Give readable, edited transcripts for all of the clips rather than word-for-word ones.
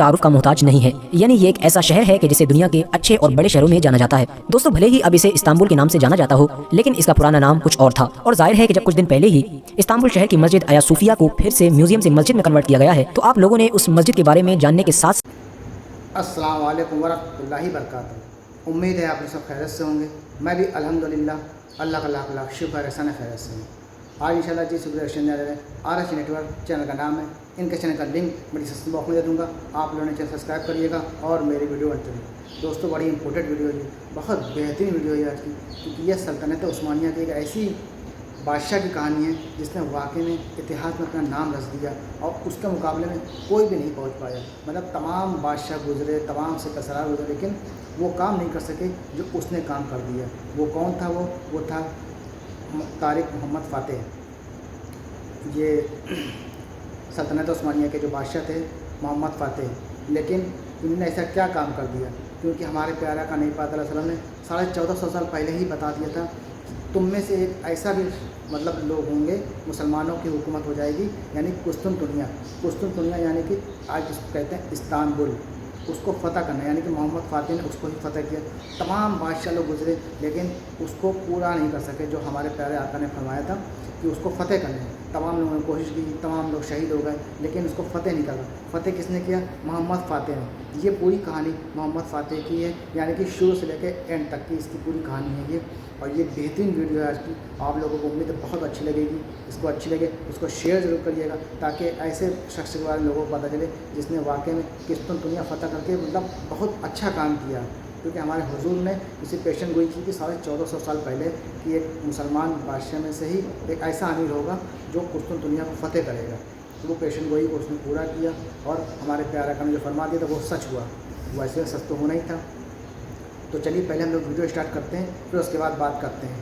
تعارف کا محتاج نہیں ہے، یعنی یہ ایک ایسا شہر ہے کہ جسے دنیا کے اچھے اور بڑے شہروں میں جانا جاتا ہے۔ دوستو بھلے ہی اب اسے استنبول کے نام سے جانا جاتا ہو، لیکن اس کا پرانا نام کچھ اور تھا، اور ظاہر ہے کہ جب کچھ دن پہلے ہی استنبول شہر کی مسجد آیا صوفیہ کو پھر سے میوزیم سے مسجد میں کنورٹ کیا گیا ہے، تو آپ لوگوں نے اس مسجد کے بارے میں جاننے کے ساتھ السلام علیکم ورحمۃ اللہ وبرکاتہ۔ امید ہے آپ سب خیریت سے ہوں گے۔ میں بھی الحمدللہ اللہ کا لاکھ لاکھ شکر احسان خیریت سے ہوں۔ آج انشاءاللہ جس ریشن RS نیٹورک چینل کا نام ہے، ان کے چینل کا لنک میں ڈسکرپشن باکس میں دے دوں گا، آپ لوگوں نے چینل سبسکرائب کریے گا اور میری ویڈیو بنتے رہیے۔ دوستوں بڑی امپورٹنٹ ویڈیو ہے، بہت بہترین ویڈیو ہے آج کی، کیونکہ یہ سلطنت عثمانیہ کی ایک ایسی بادشاہ کی کہانی ہے جس نے واقعی میں اتحاد میں اپنا نام رکھ دیا اور اس کے مقابلے میں کوئی بھی نہیں پہنچ پایا۔ مطلب تمام بادشاہ گزرے، تمام سپہسالار گزرے، لیکن وہ کام نہیں کر سکے جو اس نے کام کر دیا۔ وہ کون تھا؟ وہ تھا طارق محمد فاتح۔ یہ سلطنت عثمانیہ کے جو بادشاہ تھے محمد فاتح، لیکن انہوں نے ایسا کیا کام کر دیا؟ کیونکہ ہمارے پیارا کا نبی پاک علیہ وسلم نے 1450 سال پہلے ہی بتا دیا تھا، تم میں سے ایک ایسا بھی لوگ ہوں گے، مسلمانوں کی حکومت ہو جائے گی، یعنی قسطنطنیہ یعنی کہ آج جس کو کہتے ہیں استنبول، اس کو فتح کرنا، یعنی کہ محمد فاتح نے اس کو ہی فتح کیا۔ تمام بادشاہ لوگ گزرے لیکن اس کو پورا نہیں کر سکے جو ہمارے پیارے آقا نے فرمایا تھا کہ اس کو فتح کرنا ہے۔ تمام لوگوں نے کوشش کی، تمام لوگ شہید ہو گئے، لیکن اس کو فتح نہیں کرا۔ فتح کس نے کیا؟ محمد فاتح نے۔ یہ پوری کہانی محمد فاتح کی ہے، یعنی کہ شروع سے لے کے اینڈ تک کی اس کی پوری کہانی ہے یہ، اور یہ بہترین ویڈیو ہے آج کی۔ آپ لوگوں کو امید ہے بہت اچھی لگے گی۔ اس کو اچھی لگے اس کو شیئر ضرور کریے گا، تاکہ ایسے شخص کے بارے میں لوگوں کو پتہ چلے جس نے واقعی میں قسطنطنیہ فتح کر کے بہت اچھا کام کیا۔ کیونکہ ہمارے حضور نے اسی پیشن گوئی کی کہ 1450 سال پہلے کہ ایک مسلمان بادشاہ میں سے ہی ایک ایسا امیر ہوگا جو قسطنطنیہ کو فتح کرے گا۔ تو وہ پیشن گوئی کو اس نے پورا کیا، اور ہمارے پیارا کا نے جو فرما دیا تھا وہ سچ ہوا، وہ ایسے سچ تو ہونا ہی تھا۔ تو چلیے پہلے ہم لوگ ویڈیو اسٹارٹ کرتے ہیں، پھر اس کے بعد بات کرتے ہیں۔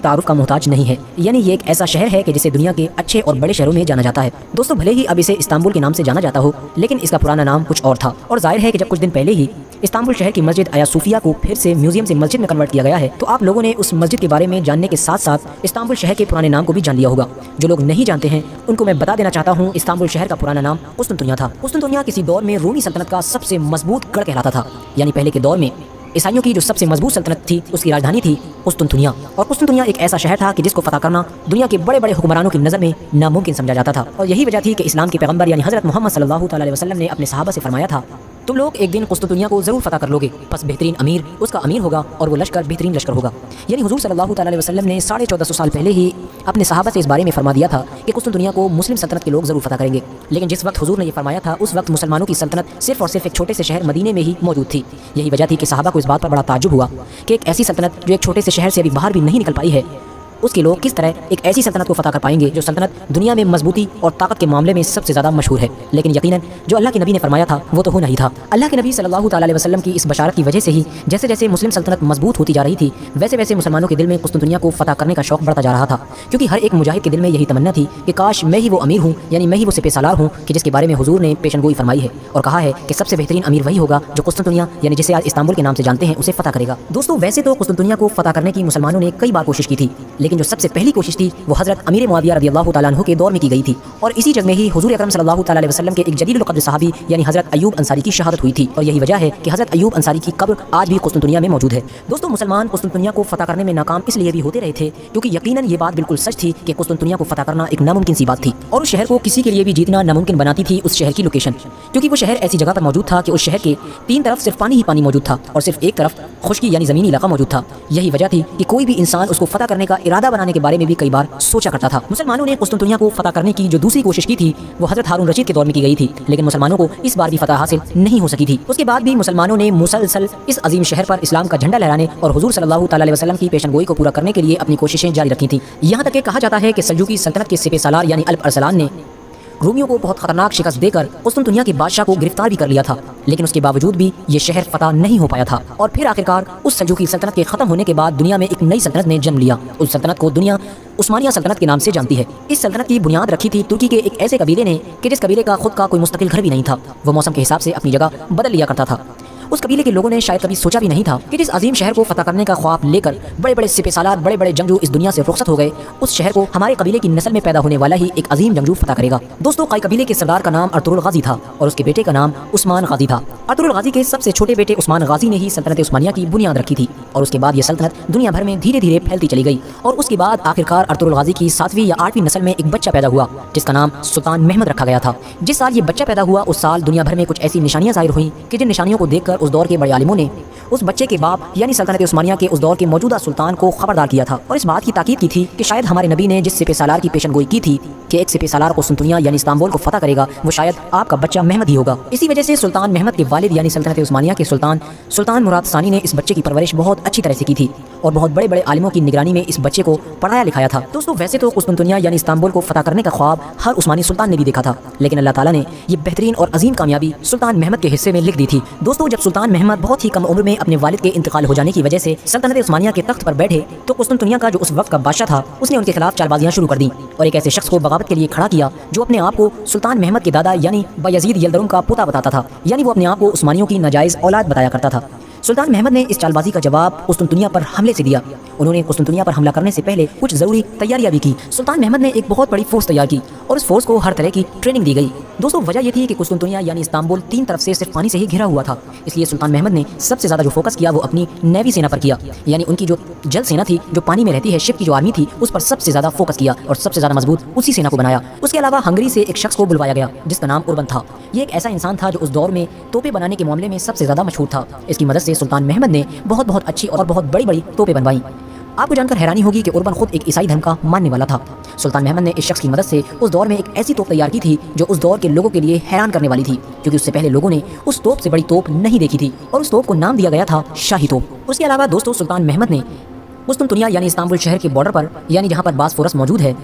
تعارف کا محتاج نہیں ہے، یعنی یہ ایک ایسا شہر ہے کہ جسے دنیا کے اچھے اور بڑے شہروں میں جانا جاتا ہے۔ دوستو بھلے ہی اب اسے استنبول کے نام سے جانا جاتا ہو، لیکن اس کا پرانا نام کچھ اور تھا، اور ظاہر ہے کہ جب کچھ دن پہلے ہی استنبول شہر کی مسجد آیا صوفیہ کو پھر سے میوزیم سے مسجد میں کنورٹ کیا گیا ہے، تو آپ لوگوں نے اس مسجد کے بارے میں جاننے کے ساتھ ساتھ استنبول شہر کے پرانے نام کو بھی جان لیا ہوگا۔ جو لوگ نہیں جانتے ہیں ان کو میں بتا دینا چاہتا ہوں، استنبول شہر کا پرانا نام قسطنطنیہ تھا۔ قسطنطنیہ کسی دور میں رومی سلطنت کا سب سے مضبوط گڑھ کہلاتا تھا، یعنی پہلے کے دور میں عیسائیوں کی جو سب سے مضبوط سلطنت تھی اس کی راجدھانی تھی قسطنطنیہ، اور قسطنطنیہ ایک ایسا شہر تھا کہ جس کو فتح کرنا دنیا کے بڑے بڑے حکمرانوں کی نظر میں ناممکن سمجھا جاتا تھا۔ اور یہی وجہ تھی کہ اسلام کے پیغمبر یعنی حضرت محمد صلی اللہ تعالی علیہ وسلم نے اپنے صحابہ سے فرمایا تھا، تم لوگ ایک دن قسطنطنیہ کو ضرور فتح کر لوگے، پس بہترین امیر اس کا امیر ہوگا اور وہ لشکر بہترین لشکر ہوگا۔ یعنی حضور صلی اللہ تعالی علیہ وسلم نے 1450 سال پہلے ہی اپنے صحابہ سے اس بارے میں فرما دیا تھا کہ قسطنطنیہ کو مسلم سلطنت کے لوگ ضرور فتح کریں گے۔ لیکن جس وقت حضور نے یہ فرمایا تھا اس وقت مسلمانوں کی سلطنت صرف اور صرف ایک چھوٹے سے شہر مدینے میں ہی موجود تھی۔ یہی وجہ تھی کہ صحابہ کو اس بات پر بڑا تعجب ہوا کہ ایک ایسی سلطنت جو ایک چھوٹے سے شہر سے ابھی باہر بھی نہیں نکل پائی ہے، اس کے لوگ کس طرح ایک ایسی سلطنت کو فتح کر پائیں گے جو سلطنت دنیا میں مضبوطی اور طاقت کے معاملے میں سب سے زیادہ مشہور ہے۔ لیکن یقیناً جو اللہ کے نبی نے فرمایا تھا وہ تو ہونا ہی تھا۔ اللہ کے نبی صلی اللہ تعالی علیہ وسلم کی اس بشارت کی وجہ سے ہی جیسے جیسے مسلم سلطنت مضبوط ہوتی جا رہی تھی، ویسے ویسے مسلمانوں کے دل میں قسطنطنیہ کو فتح کرنے کا شوق بڑھتا جا رہا تھا، کیونکہ ہر ایک مجاہد کے دل میں یہی تمنا تھی کہ کاش میں ہی وہ امیر ہوں، یعنی میں ہی وہ سپہ سالار ہوں کہ جس کے بارے میں حضور نے پیشن گوئی فرمائی ہے اور کہا ہے کہ سب سے بہترین امیر وہی ہوگا جو قسطنطنیہ یعنی جسے آج استنبول کے نام سے جانتے ہیں اسے فتح کرے گا۔ دوستو ویسے تو قسطنطنیہ کو فتح کرنے کی مسلمانوں نے کئی بار کوشش کی تھی، لیکن جو سب سے پہلی کوشش تھی وہ حضرت امیر معاویہ رضی اللہ تعالیٰ عنہ کے دور میں کی گئی تھی، اور اسی جگہ میں ہی حضور اکرم صلی اللہ تعالیٰ علیہ وسلم کے ایک جلیل القدر صحابی یعنی حضرت ایوب انصاری کی شہادت ہوئی تھی، اور یہی وجہ ہے کہ حضرت ایوب انصاری کی قبر آج بھی قسطنطنیہ میں موجود ہے۔ دوستو مسلمان قسطنطنیہ کو فتح کرنے میں ناکام اس لیے بھی ہوتے رہے تھے کیونکہ یقیناً یہ بات بالکل سچ تھی کہ قسطنطنیہ کو فتح کرنا ایک ناممکن سی بات تھی، اور اس شہر کو کسی کے لیے بھی جیتنا ناممکن بناتی تھی اس شہر کی لوکیشن، کیونکہ وہ شہر ایسی جگہ پر موجود تھا کہ اس شہر کے تین طرف صرف پانی ہی پانی موجود تھا اور صرف ایک طرف خشکی یعنی زمینی علاقہ موجود تھا۔ یہی وجہ تھی کہ کوئی بھی انسان اس کو فتح کرنے کا ارادہ بنانے کے بارے میں بھی کئی بار سوچا کرتا تھا۔ مسلمانوں نے قسطنطنیہ کو فتح کرنے کی جو دوسری کوشش کی تھی وہ حضرت ہارون رشید کے دور میں کی گئی تھی، لیکن مسلمانوں کو اس بار بھی فتح حاصل نہیں ہو سکی تھی۔ اس کے بعد بھی مسلمانوں نے مسلسل اس عظیم شہر پر اسلام کا جھنڈا لہرانے اور حضور صلی اللہ تعالی علیہ وسلم کی پیشن گوئی کو پورا کرنے کے لیے اپنی کوششیں جاری رکھی تھیں، یہاں تک کہ کہا جاتا ہے کہ سلجوقی سلطنت کے سپہ سالار یعنی الپ ارسلان نے رومیوں کو بہت خطرناک شکست دے کر قسطنطنیہ کے بادشاہ کو گرفتار بھی کر لیا تھا، لیکن اس کے باوجود بھی یہ شہر فتح نہیں ہو پایا تھا، اور پھر آخرکار اس سلجوقی سلطنت کے ختم ہونے کے بعد دنیا میں ایک نئی سلطنت نے جنم لیا۔ اس سلطنت کو دنیا عثمانیہ سلطنت کے نام سے جانتی ہے۔ اس سلطنت کی بنیاد رکھی تھی ترکی کے ایک ایسے قبیلے نے کہ جس قبیلے کا خود کا کوئی مستقل گھر بھی نہیں تھا، وہ موسم کے حساب سے اپنی جگہ بدل لیا کرتا تھا، उस कबीले के लोगों ने शायद कभी सोचा भी नहीं था कि जिस अजीम शहर को फतह करने का ख्वाब लेकर बड़े बड़े सिपह सालार, बड़े बड़े जंगजू इस दुनिया से रुखसत हो गए, उस शहर को हमारे कबीले की नस्ल में पैदा होने वाला ही एक अजीम जंगजू फतह करेगा। दोस्तों, कई कबीले के सरदार का नाम अर्तुगरुल गाजी था और उसके बेटे का नाम उस्मान गाजी था। अर्तुगरुल गाजी के सबसे छोटे बेटे उस्मान गाजी ने ही सल्तनत उस्मानिया की बुनियाद रखी थी और उसके बाद यह सल्तनत दुनिया भर में धीरे धीरे फैलती चली गई और उसके बाद आखिरकार अर्तुगरुल गाजी की 7वीं या 8वीं नस्ल में एक बच्चा पैदा हुआ जिसका नाम सुल्तान महमद रखा गया था। जिस साल ये बच्चा पैदा हुआ उस साल दुनिया भर में कुछ ऐसी निशानियां ज़ाहिर हुई कि जिन निशानियों को देखकर उस दौर के बड़े आलिमों ने उस बच्चे के बाप यानी सल्तनत उस्मानिया के उस दौर के मौजूदा सुल्तान को खबरदार किया था और इस बात की ताकीद की थी कि शायद हमारे नबी ने जिस सिपह सालार की पेशनगोई की थी कि एक सिपह सालार कुस्तुनतुनिया यानी इस्तांबुल को फतह करेगा, वो शायद आपका बच्चा महमद ही होगा। इसी वजह से सुल्तान महमद के वालिद यानी सल्तनत उस्मानिया के सुल्तान मुराद सानी ने इस बच्चे की परवरिश बहुत अच्छी तरह से की थी और बहुत बड़े बड़े आलिमों की निगरानी में इस बच्चे को पढ़ाया लिखाया था। दोस्तों, वैसे तो कुस्तुनतुनिया यानी इस्तांबुल को फतह करने का ख्वाब हर उस्मानी सुल्तान ने भी देखा था, लेकिन अल्लाह ताला ने ये बेहतरीन और अजीम कामयाबी सुल्तान महमद के हिस्से में लिख दी थी। दोस्तों, जब सुल्तान महमद बहुत ही कम उम्र में अपने वालिद के इंतकाल हो जाने की वजह से सल्तनत उस्मानिया के तख्त पर बैठे तो कुस्तुनतुनिया का जो उस वक्त का बादशाह था उसने उनके खिलाफ चालबाजियां शुरू कर दी और एक ऐसे शख्स को बगावत के लिए खड़ा किया जो अपने आप को सुल्तान महमद के दादा यानी बायजीद यल्दरुम का पोता बताता था, यानी वो अपने आप को उस्मानियों की नाजायज़ औलाद बताया करता था। सुल्तान महमद ने इस चालबाजी का जवाब कुस्तुनतुनिया पर हमले से दिया। उन्होंने कुस्तुनतुनिया पर हमला करने से पहले कुछ ज़रूरी तैयारियां भी की। सुल्तान महमद ने एक बहुत बड़ी फोर्स तैयार की और उस फोर्स को हर तरह की ट्रेनिंग दी गई। दोस्तों, वजह यह थी कि कुस्तुनतुनिया यानी इस्तांबुल 3 तरफ से सिर्फ पानी से ही घिरा हुआ था, इसलिए सुल्तान महमद ने सबसे ज़्यादा जो फोकस किया वो अपनी नेवी सेना पर किया, यानी उनकी जो जल सेना थी जो पानी में रहती है, शिप की जो आर्मी थी उस पर सबसे ज़्यादा फोकस किया और सबसे ज़्यादा मजबूत उसी सेना को बनाया। उसके अलावा हंगरी से एक शख्स को बुलवाया गया जिसका नाम उर्बन था। ये एक ऐसा इंसान था जो उस दौर में तोपे बनाने के मामले में सबसे ज़्यादा मशहूर था। इसकी मदद से सुल्तान महमद ने बहुत अच्छी और बहुत बड़ी बड़ी तोपें बनवाई। आपको जानकर हैरानी होगी कि उर्बन खुद एक ईसाई धर्म का मानने वाला था। सुल्तान महमद ने इस शख्स की मदद से उस दौर में एक ऐसी तोप तैयार की थी जो उस दौर के लोगों के लिए हैरान करने वाली थी, क्योंकि उससे पहले लोगों ने उस तोप से बड़ी तोप नहीं देखी थी और उस तोप को नाम दिया गया था शाही तोप। उसके अलावा दोस्तों, सुल्तान महमद ने कुस्तुनतुनिया यानी इस्तांबुल शहर के बॉर्डर पर यानी जहाँ पर बासफोरस मौजूद है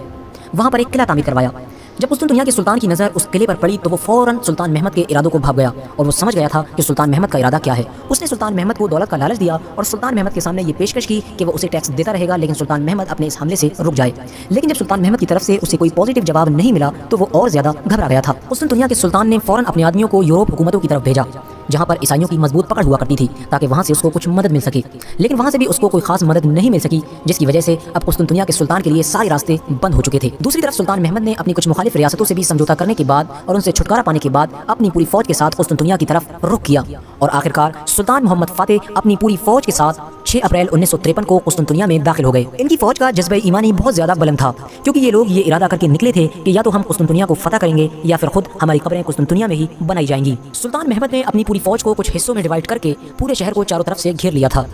वहाँ पर एक किला तामीर करवाया। जब कुस्तुनतुनिया के सुल्तान की नज़र उस किले पर पड़ी तो वो फौरन सुल्तान महमद के इरादों को भाग गया और वो समझ गया था कि सुल्तान महमद का इरादा क्या है। उसने सुल्तान महमद को दौलत का लालच दिया और सुल्तान महमद के सामने ये पेशकश की कि वो उसे टैक्स देता रहेगा लेकिन सुल्तान महमद अपने इस हमले से रुक जाए। लेकिन जब सुल्तान महमद की तरफ से उसे कोई पॉजिटिव जवाब नहीं मिला तो वो और ज़्यादा घबरा गया था। कुस्तुनतुनिया के सुल्तान ने फौरन अपने आदमियों को यूरोप हुकूमतों की तरफ भेजा जहाँ पर ईसाइयों की मजबूत पकड़ हुआ करती थी ताकि वहाँ से उसको कुछ मदद मिल सके, लेकिन वहाँ से भी उसको कोई खास मदद नहीं मिल सकी, जिसकी वजह से अब कुस्तुनतुनिया के सुल्तान के लिए सारे रास्ते बंद हो चुके थे। दूसरी तरफ सुल्तान महमद ने अपनी कुछ मुखालिफ रियासतों से भी समझौता करने के बाद और उनसे छुटकारा पाने के बाद अपनी पूरी फौज के साथ कुस्तुनतुनिया की तरफ रुख किया और आखिरकार सुल्तान मोहम्मद फातेह अपनी पूरी फौज के साथ 6 अप्रैल 1953 को कुस्तुनतुनिया में दाखिल हो गए। इनकी फौज का जज्बा ईमानी बहुत ज़्यादा बुलंद था क्योंकि ये लोग ये इरादा करके निकले थे कि या तो हम कुस्तुनतुनिया को फतह करेंगे या फिर खुद हमारी कब्रें कुस्तुनतुनिया में ही बनाई जाएंगी। सुल्तान महमद ने अपनी पूरी फौज को कुछ हिस्सों में डिवाइड करके पूरे शहर को चारों तरफ से घेर लिया था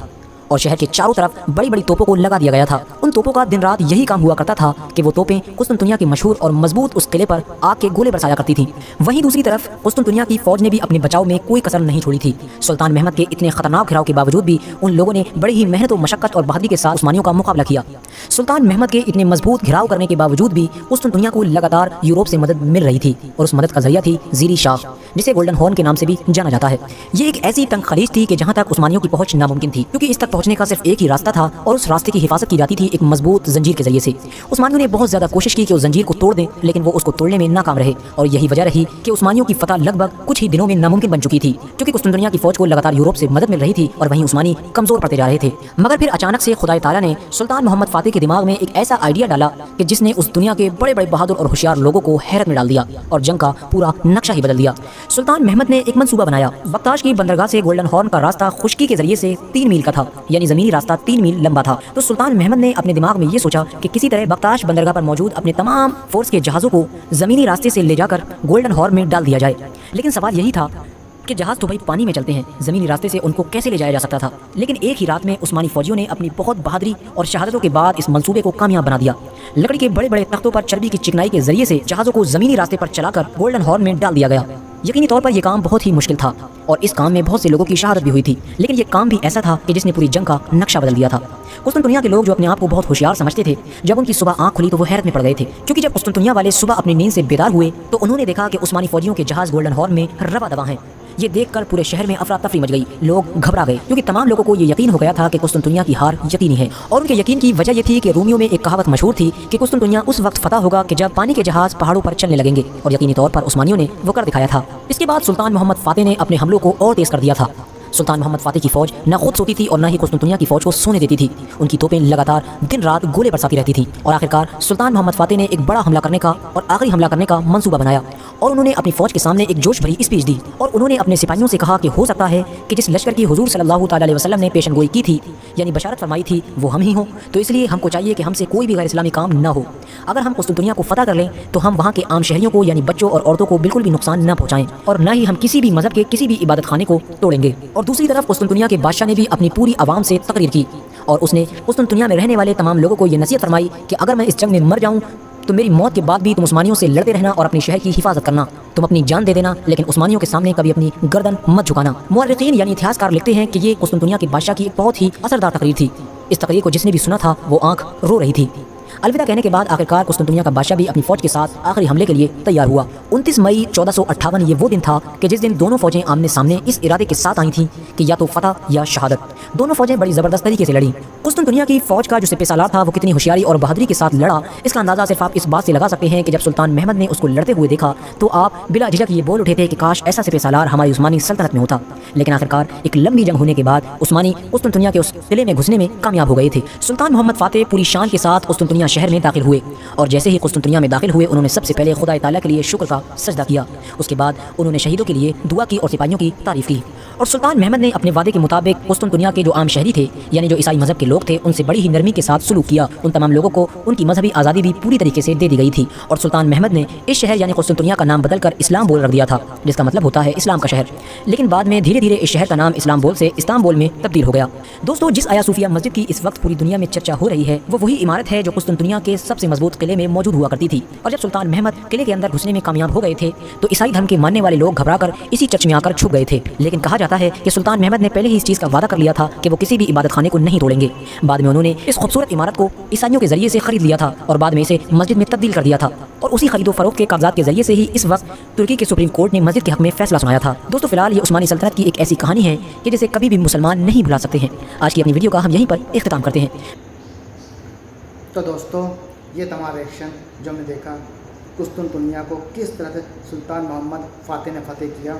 और शहर के चारों तरफ बड़ी बड़ी तोपों को लगा दिया गया था। उन तोपों का दिन रात यही काम हुआ करता था कि वो तोपें कुस्तुनतुनिया के मशहूर और मजबूत उस किले पर आग के गोले बरसाया करती थीं। वहीं दूसरी तरफ कुस्तुनतुनिया की फौज ने भी अपने बचाव में कोई कसर नहीं छोड़ी थी। सुल्तान महमद के इतने खतरनाक घिराव के बावजूद भी उन लोगों ने बड़ी ही मेहनत और मशक्कत और बहादुरी के साथ उस्मानियों का मुकाबला किया। सुल्तान महमद के इतने मजबूत घिराव करने के बावजूद भी कुस्तुनतुनिया को लगातार यूरोप से मदद मिल रही थी और उस मदद का जरिया थी ज़ीरी शाह, जिसे गोल्डन हॉर्न के नाम से भी जाना जाता है। ये एक ऐसी तंग खलीज थी कि जहाँ तक उस्मानियों की पहुँच नामुमकिन थी, क्योंकि इस तक पहुँचने का सिर्फ एक ही रास्ता था और उस रास्ते की हिफाजत की जाती थी एक मजबूत जंजीर के जरिए से। उस्मानियों ने बहुत ज़्यादा कोशिश की कि उस जंजीर को तोड़ दें, लेकिन वो उसको तोड़ने में नाकाम रहे और यही वजह रही कि उस्मानियों की फतह लगभग कुछ ही दिनों में नामुमकिन बन चुकी थी, क्योंकि कुस्तुनतुनिया की फौज को लगातार यूरोप से मदद मिल रही थी और वहीं उस्मानी कमजोर पड़ते जा रहे थे। मगर फिर अचानक से खुदा ताला ने सुल्तान मोहम्मद फातेह के दिमाग में एक ऐसा आइडिया डाला कि जिसने उस दुनिया के बड़े बड़े बहादुर और होशियार लोगों को हैरत में डाल दिया और जंग का पूरा नक्शा ही बदल दिया। सुल्तान महमद ने एक मंसूबा बनाया। बख्ताश की बंदरगाह से गोल्डन हॉर्न का रास्ता खुश्की के जरिए से 3 मील का था, यानी जमीनी रास्ता 3 मील लंबा था। तो सुल्तान महमद ने अपने दिमाग में ये सोचा कि किसी तरह बख्ताश बंदरगाह पर मौजूद अपने तमाम फोर्स के जहाज़ों को ज़मीनी रास्ते से ले जाकर गोल्डन हॉर्न में डाल दिया जाए। लेकिन सवाल यही था कि जहाज़ तो भाई पानी में चलते हैं, ज़मीनी रास्ते से उनको कैसे ले जाया जा सकता था। लेकिन एक ही रात में उस्मानी फौजियों ने अपनी बहुत बहादुरी और शहादतों के बाद इस मंसूबे को कामयाब बना दिया। लकड़ी के बड़े बड़े तख्तों पर चर्बी की चिकनाई के जरिए से जहाज़ों को ज़मीनी रास्ते पर चलाकर गोल्डन हॉर्न में डाल दिया गया। यकीनी तौर पर यह काम बहुत ही मुश्किल था और इस काम में बहुत से लोगों की शहादत भी हुई थी, लेकिन यह काम भी ऐसा था कि जिसने पूरी जंग का नक्शा बदल दिया था। कुस्तुनतुनिया के लोग जो अपने आप को बहुत होशियार समझते थे, जब उनकी सुबह आंख खुली तो वो हैरत में पड़ गए थे, क्योंकि जब कुस्तुनतुनिया वाले सुबह अपनी नींद से बेदार हुए तो उन्होंने देखा कि उस्मानी फौजियों के जहाज़ गोल्डन हॉर्न में रवा दवा हैं। ये देखकर पूरे शहर में अफरा तफरी मच गई। लोग घबरा गए क्योंकि तमाम लोगों को ये यकीन हो गया था कि कुस्तुनतुनिया की हार यकीनी है। और उनके यकीन की वजह ये थी कि रोमियो में एक कहावत मशहूर थी कि कुस्तुनतुनिया उस वक्त फतह होगा कि जब पानी के जहाज पहाड़ों पर चलने लगेंगे, और यकीनी तौर पर उस्मानियों ने वो कर दिखाया था। इसके बाद सुल्तान मोहम्मद फातेह ने अपने हमलों को और तेज कर दिया था। सुल्तान मोहम्मद फ़ातिह की फ़ौज न खुद सोती थी और न ही कुस्तुनतुनिया की फ़ौज को सोने देती थी। उनकी तोपें लगातार दिन रात गोले बरसाती रहती थीं और आखिरकार सुल्तान मोहम्मद फ़ातिह ने एक बड़ा हमला करने का और आखिरी हमला करने का मंसूबा बनाया और उन्होंने अपनी फ़ौज के सामने एक जोश भरी स्पीच दी और उन्होंने अपने सिपाहियों से कहा कि हो सकता है कि जिस लश्कर की हुजूर सल्लल्लाहु ताला अलैहि वसल्लम ने पेशन गोई की थी, यानी बशारत फरमाई थी, वो हम ही हों। तो इसलिए हमको चाहिए कि हमसे कोई भी गैर इस्लामी काम न हो। अगर हम कुस्तुनतुनिया को फ़तह कर लें तो हम वहाँ के आम शहरियों को यानी बच्चों और औरतों को बिल्कुल भी नुकसान न पहुँचाएं और न ही हम किसी भी मज़हब के किसी भी इबादत खाने को तोड़ेंगे। और दूसरी तरफ कुस्तुनतुनिया के बादशाह ने भी अपनी पूरी आवाम से तकरीर की और उसने कुस्तुनतुनिया में रहने वाले तमाम लोगों को ये नसीहत फरमाई कि अगर मैं इस जंग में मर जाऊँ तो मेरी मौत के बाद भी तुम उस्मानियों से लड़ते रहना और अपने शहर की हिफाजत करना। तुम अपनी जान दे देना लेकिन उस्मानियों के सामने कभी अपनी गर्दन मत झुकाना। मुअर्रिखीन यानी इतिहासकार लिखते हैं कि ये कुस्तुनतुनिया के बादशाह की एक बहुत ही असरदार तकरीर थी। इस तकरीर को जिसने भी सुना था वो आंख रो रही थी। अलविदा कहने के बाद आखिरकार कुस्तुनतुनिया का बादशाह भी अपनी फ़ौज के साथ आखिरी हमले के लिए तैयार हुआ। 29 मई 1458 ये वो दिन था कि जिस दिन दोनों फ़ौजें आमने सामने इस इरादे के साथ आई थीं कि या तो फ़तह या शहादत। दोनों फ़ौजें बड़ी ज़बरदस्त तरीके से लड़ी। कुस्तुनतुनिया की फ़ौज का जो सिपह सालार था वो कितनी होशियारी और बहादुरी के साथ लड़ा, इसका अंदाज़ा सिर्फ आप इस बात से लगा सकते हैं कि जब सुल्तान महमद ने उसको लड़ते हुए देखा तो आप बिला झिझक ये बोल उठे थे कि काश ऐसा सिपह सालार हमारी उस्मानी सल्तनत में होता। लेकिन आखिरकार एक लंबी जंग होने के बाद उस्मानी कुस्तुनतुनिया के उस किले में घुसने में कामयाब हो गए थे। सुल्तान मोहम्मद फ़ातिह पूरी शान के साथ कुस्तुनतुनिया शहर में दाखिल हुए और जैसे ही कुस्तुनतुनिया में दाखिल हुए उन्होंने सबसे पहले खुदा ताला के लिए शुक्र का सजदा किया। उसके बाद उन्होंने शहीदों के लिए दुआ की और सिपाहियों की तारीफ की। और सुल्तान महमद ने अपने वादे के मुताबिक कुस्तुनतुनिया के जो आम शहरी थे यानी जो ईसाई मज़हब के लोग थे उनसे बड़ी ही नरमी के साथ सलूक किया। उन तमाम लोगों को उनकी मजहबी आज़ादी भी पूरी तरीके से दे दी गई थी और सुल्तान महमद ने इस शहर यानी कुस्तुनतुनिया का नाम बदलकर इस्लाम्बुल रख दिया था, जिसका मतलब होता है इस्लाम का शहर। लेकिन बाद में धीरे धीरे इस शहर का नाम इस्लाम्बुल से इस्तांबुल में तब्दील हो गया। दोस्तों, जिस आया सूफिया मस्जिद की इस वक्त पूरी दुनिया में चर्चा हो रही है वो वही इमारत है जो कुस्तुनतुनिया के सबसे मजबूत किले में मौजूद हुआ करती थी। और जब सुल्तान महमद किले के अंदर घुसने में कामयाब हो गए थे तो ईसाई धर्म के मानने वाले लोग घबराकर इसी चर्च में आकर छुप गए थे। लेकिन कहा जाता है कि सुल्तान महमद ने पहले ही इस चीज़ का वादा कर लिया था कि वो किसी भी इबादत खाने को नहीं तोड़ेंगे। बाद में उन्होंने इस खूबसूरत इमारत को ईसाइयों के जरिए से खरीद लिया था और बाद में इसे मस्जिद में तब्दील कर दिया था और उसी खरीदो फरोख्त के कागजात के जरिए से ही इस वक्त तुर्की के सुप्रीम कोर्ट ने मस्जिद के हक में फैसला सुनाया था। दोस्तों, फिलहाल ये उस्मानी सल्तनत की एक ऐसी कहानी है कि जिसे कभी भी मुसलमान नहीं भुला सकते हैं। आज की अपनी वीडियो का हम यहीं पर इख्तिताम करते हैं। तो दोस्तों, ये तमाम रिएक्शन जो हमने देखा कुस्तुनतुनिया को किस तरह से सुल्तान मोहम्मद फ़ातिह ने फ़तेह किया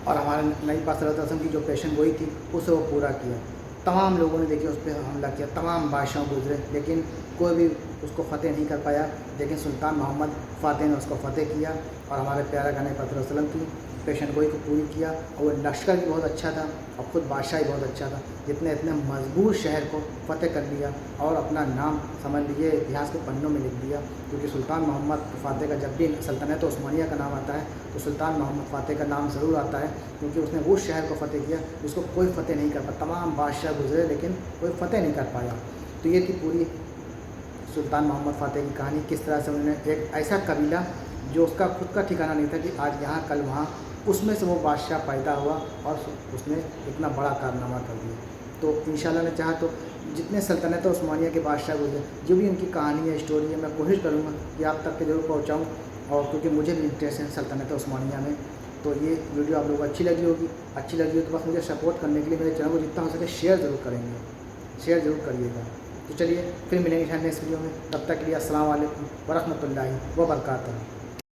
और हमारे नबी पाक सल्लल्लाहु अलैहि वसल्लम की जो पेशन गोई थी उसे वो पूरा किया। तमाम लोगों ने देखिए उस पर हमला किया, तमाम बादशाह गुजरे लेकिन कोई भी उसको फ़तेह नहीं कर पाया। लेकिन सुल्तान मोहम्मद फ़ातिह ने उसको फ़तेह किया और हमारे प्यारा गाने पाक सल्लल्लाहु अलैहि वसल्लम की पेशन गोई को पूरी किया। और वो लश्कर भी बहुत अच्छा था और ख़ुद बादशाह भी बहुत अच्छा था, जितने इतने मजबूत शहर को फ़तेह कर लिया और अपना नाम समझ लीजिए इतिहास के पन्नों में लिख दिया। क्योंकि सुल्तान मोहम्मद फ़ातिह का जब भी सल्तनत उस्मानिया का नाम आता है तो सुल्तान मोहम्मद फ़ातिह का नाम ज़रूर आता है, क्योंकि उसने वो शहर को फ़तेह किया जिसको कोई फ़तेह नहीं कर पाया। तमाम बादशाह गुजरे लेकिन कोई फ़तेह नहीं कर पाया। तो ये थी पूरी सुल्तान मोहम्मद फ़ातिह की कहानी, किस तरह से उन्होंने एक ऐसा कबीला जो उसका खुद का ठिकाना नहीं था कि आज यहाँ कल वहाँ, उसमें से वो बादशाह पैदा हुआ और उसने इतना बड़ा कारनामा कर दिया। तो इंशाल्लाह ने चाहा तो जितने सल्तनत उस्मानिया के बादशाह गुजरे जो भी उनकी कहानी है, स्टोरी है, मैं कोशिश करूँगा कि आप तक के ज़रूर पहुँचाऊँ। और क्योंकि मुझे भी इंटरेस्ट है सल्तनत उस्मानिया में, तो ये वीडियो आप लोगों को अच्छी लगी होगी। अच्छी लगी हो तो बस मुझे सपोर्ट करने के लिए मेरे चैनल को जितना हो सके शेयर ज़रूर करेंगे, शेयर ज़रूर करिएगा। तो चलिए फिर मिलेंगे नेक्स्ट वीडियो में, तब तक के लिए अस्सलाम वालेकुम व रहमतुल्लाहि व बरकातहू।